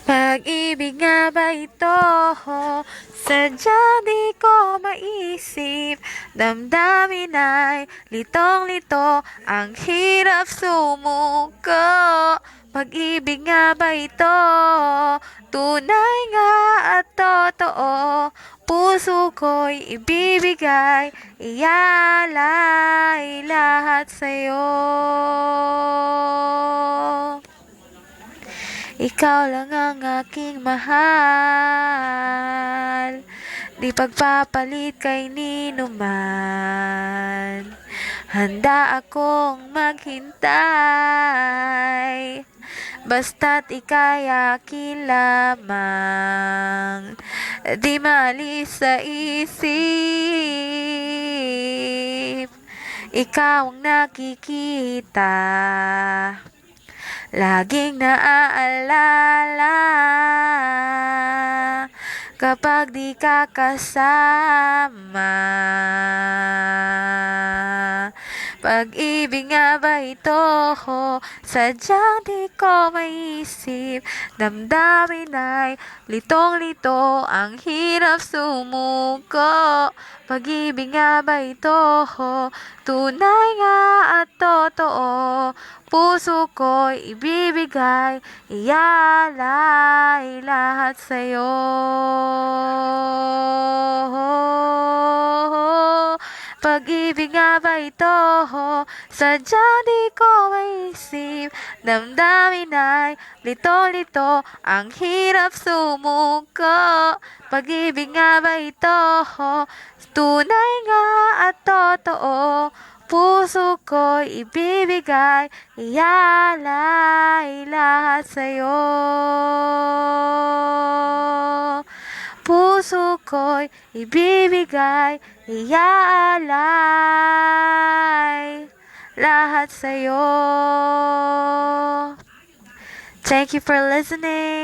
Pag-ibig nga ba ito? Sadya di ko maisip. Damdamin ay litong-lito. Ang hirap sumuko. Pag-ibig nga ba ito? Tunay nga at totoo. Puso ko'y ibibigay. Iyalay lahat sa'yo. Ikaw lang ang aking mahal, di pagpapalit kay ninuman. Handa akong maghintay, basta't ika'y akin lamang. Di maalis sa isip, ikaw ang nakikita. Laging naaalala kapag di ka kasama. Pag-ibig nga ba ito? Sadyang di ko maisip. Damdamin ay litong-lito. Ang hirap sumuko. Pag-ibig nga ba ito? Tunay nga at totoo. Puso ko'y ibibigay. Iyalay lahat sa'yo. Pag-ibig nga ba ito? Sadyang di ko maisip. Damdamin ay lito-lito. Ang hirap sumuko. Pag-ibig nga ba ito? Tunay nga at totoo. Puso ko'y ibibigay. Iyalay lahat sa'yo. Puso ko'y ibibigay. Iyaalay lahat sa'yo. Thank you for listening.